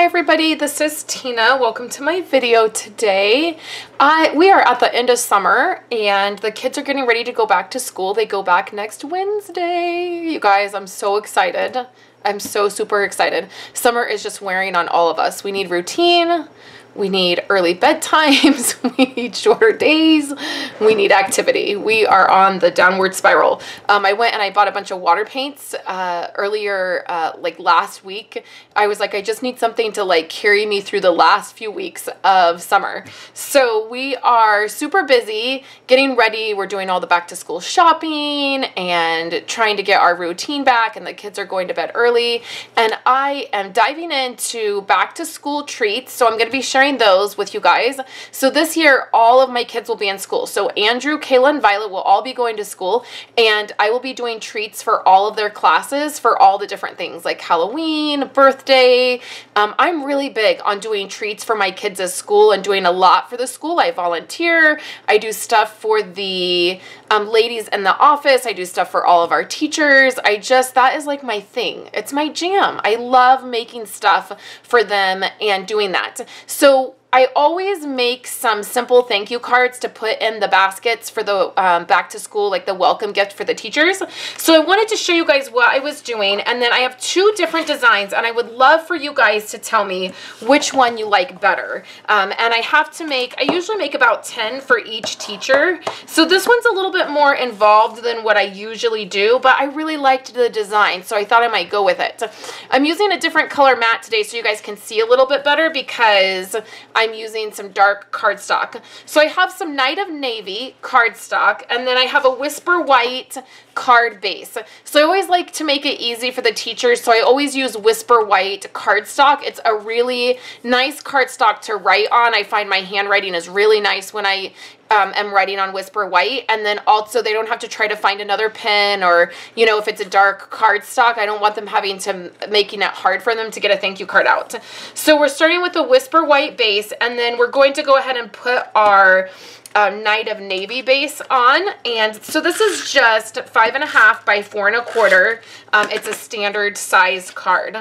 Hi everybody, this is Tina. Welcome to my video today. We are at the end of summer and the kids are getting ready to go back to school. They go back next Wednesday. You guys, I'm so excited. I'm so super excited. Summer is just wearing on all of us. We need routine. We need early bedtimes, we need shorter days, we need activity. We are on the downward spiral. I went and I bought a bunch of water paints earlier, like last week. I was like, I just need something to like carry me through the last few weeks of summer. So we are super busy getting ready. We're doing all the back to school shopping and trying to get our routine back, and the kids are going to bed early. And I am diving into back to school treats. So I'm going to be sharing those with you guys. So this year, all of my kids will be in school. So Andrew, Kayla, and Violet will all be going to school, and I will be doing treats for all of their classes for all the different things like Halloween, birthday. I'm really big on doing treats for my kids at school and doing a lot for the school. I volunteer. I do stuff for the ladies in the office. I do stuff for all of our teachers. That is like my thing. It's my jam. I love making stuff for them and doing that. So I always make some simple thank you cards to put in the baskets for the back to school, like the welcome gift for the teachers. So I wanted to show you guys what I was doing, and then I have two different designs, and I would love for you guys to tell me which one you like better. And I usually make about 10 for each teacher. So this one's a little bit more involved than what I usually do, but I really liked the design, so I thought I might go with it. I'm using a different color mat today so you guys can see a little bit better because I'm using some dark cardstock. So I have some Night of Navy cardstock, and then I have a Whisper White card base. So I always like to make it easy for the teachers, so I always use Whisper White cardstock. It's a really nice cardstock to write on. I find my handwriting is really nice when I am writing on Whisper White, and then also they don't have to try to find another pen, or you know, if it's a dark cardstock, I don't want them making it hard for them to get a thank you card out. So we're starting with a Whisper White base, and then we're going to go ahead and put our Night of Navy base on. And so this is just 5.5 by 4 1/4. It's a standard size card.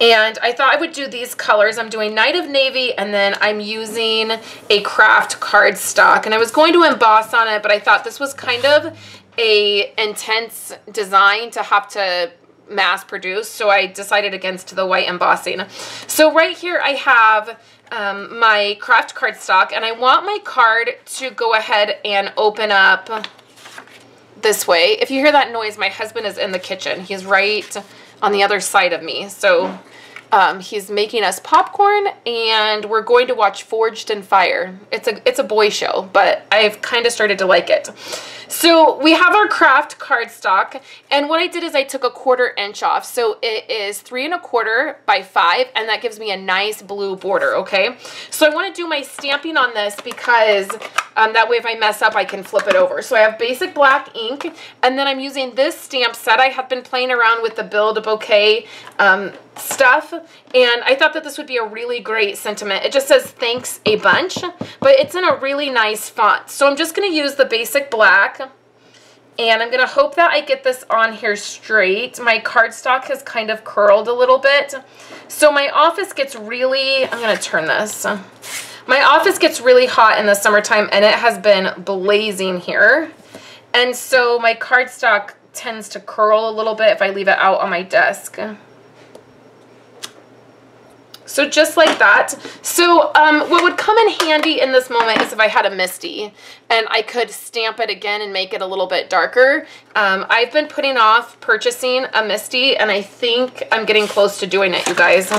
And I thought I would do these colors. I'm doing Night of Navy, and then I'm using a craft cardstock. And I was going to emboss on it, but I thought this was kind of a intense design to have to mass produce, so I decided against the white embossing. So right here I have my craft cardstock, and I want my card to go ahead and open up this way. If you hear that noise, my husband is in the kitchen. He's right on the other side of me. So he's making us popcorn, and we're going to watch Forged in Fire. It's a boy show, but I've kind of started to like it. So we have our craft cardstock, and what I did is I took a 1/4 inch off. So it is 3 1/4 by 5, and that gives me a nice blue border, okay? So I want to do my stamping on this because that way if I mess up, I can flip it over. So I have basic black ink, and then I'm using this stamp set. I have been playing around with the Build a Bouquet stuff, and I thought that this would be a really great sentiment. It just says thanks a bunch, but it's in a really nice font. So I'm just going to use the basic black, and I'm going to hope that I get this on here straight. My cardstock has kind of curled a little bit. So my office gets really, I'm going to turn this. My office gets really hot in the summertime, and it has been blazing here. And so my cardstock tends to curl a little bit if I leave it out on my desk. So just like that. So what would come in handy in this moment is if I had a Misty, and I could stamp it again and make it a little bit darker. I've been putting off purchasing a Misty, and I think I'm getting close to doing it, you guys.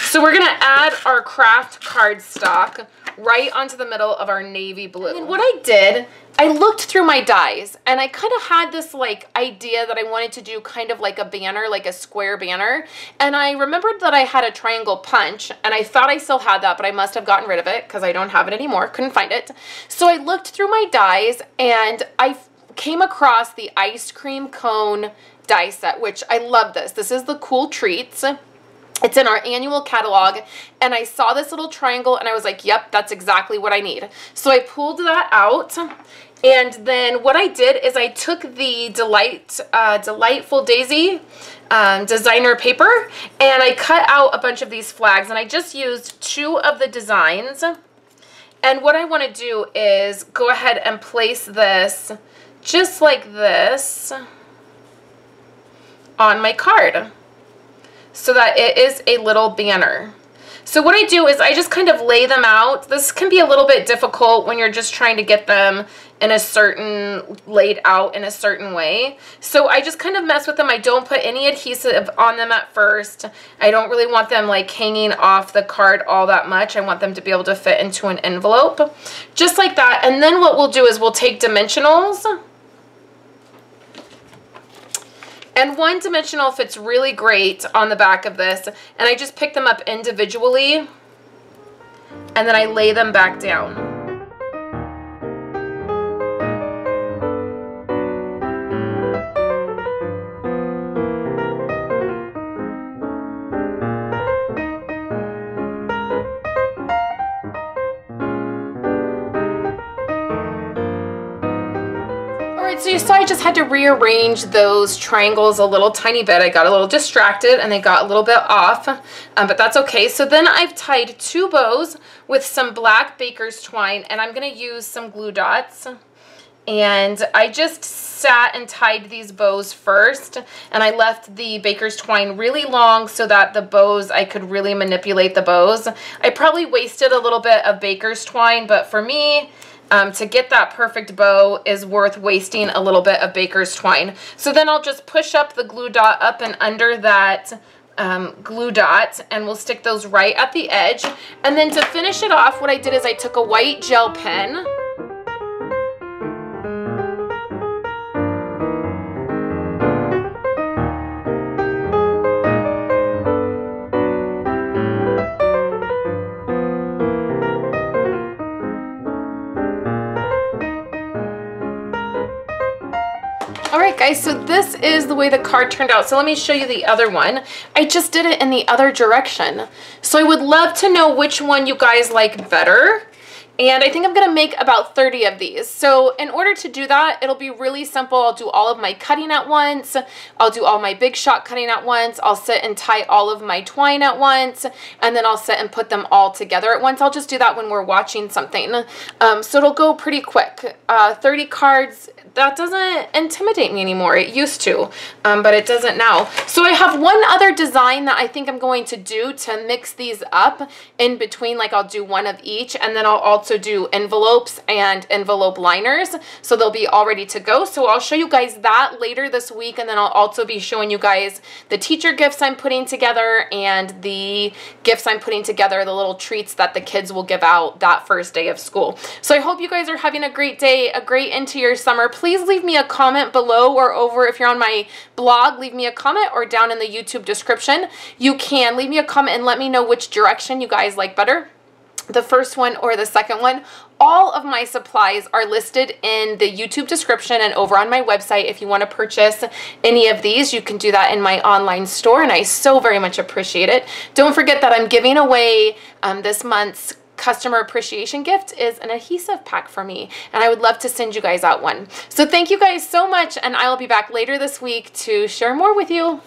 So we're going to add our craft cardstock right onto the middle of our navy blue. And what I did, I looked through my dies, and I kind of had this like idea that I wanted to do kind of like a banner, like a square banner. And I remembered that I had a triangle punch, and I thought I still had that, but I must have gotten rid of it because I don't have it anymore. Couldn't find it. So I looked through my dies, and I came across the ice cream cone die set, which I love this. This is the Cool Treats. It's in our annual catalog, and I saw this little triangle, and I was like, yep, that's exactly what I need. So I pulled that out, And then what I did is I took the Delightful Daisy designer paper, and I cut out a bunch of these flags, and I just used 2 of the designs. And what I want to do is go ahead and place this just like this on my card so that it is a little banner. So what I do is I just kind of lay them out. This can be a little bit difficult when you're just trying to get them in a certain, laid out in a certain way. So I just kind of mess with them. I don't put any adhesive on them at first. I don't really want them like hanging off the card all that much. I want them to be able to fit into an envelope, just like that. And then what we'll do is we'll take dimensionals. And 1 dimensional fits really great on the back of this. And I just pick them up individually, and then I lay them back down. So you saw I just had to rearrange those triangles a little tiny bit. I got a little distracted and they got a little bit off, but that's okay. So then I've tied 2 bows with some black baker's twine, and I'm going to use some glue dots. And I just sat and tied these bows first, and I left the baker's twine really long so that the bows, I could really manipulate the bows. I probably wasted a little bit of baker's twine, but for me, to get that perfect bow is worth wasting a little bit of baker's twine. So then I'll just push up the glue dot up and under that glue dot, and we'll stick those right at the edge. And then to finish it off, what I did is I took a white gel pen, Alright guys, so this is the way the card turned out. So let me show you the other one. I just did it in the other direction. So I would love to know which one you guys like better. And I think I'm going to make about 30 of these. So in order to do that, it'll be really simple. I'll do all of my cutting at once. I'll do all my big shot cutting at once. I'll sit and tie all of my twine at once. And then I'll sit and put them all together at once. I'll just do that when we're watching something. So it'll go pretty quick. 30 cards, that doesn't intimidate me anymore. It used to, but it doesn't now. So I have one other design that I think I'm going to do to mix these up in between. Like I'll do one of each, and then I'll also do envelopes and envelope liners. So they'll be all ready to go. So I'll show you guys that later this week, and then I'll also be showing you guys the teacher gifts I'm putting together and the gifts I'm putting together, the little treats that the kids will give out that first day of school. So I hope you guys are having a great day, a great end to your summer. Please leave me a comment below or over if you're on my blog, leave me a comment, or down in the YouTube description. You can leave me a comment and let me know which direction you guys like better, the first one or the second one. All of my supplies are listed in the YouTube description and over on my website. If you want to purchase any of these, you can do that in my online store, and I so very much appreciate it. Don't forget that I'm giving away this month's customer appreciation gift is an adhesive pack for me, and I would love to send you guys out one. So thank you guys so much, and I'll be back later this week to share more with you.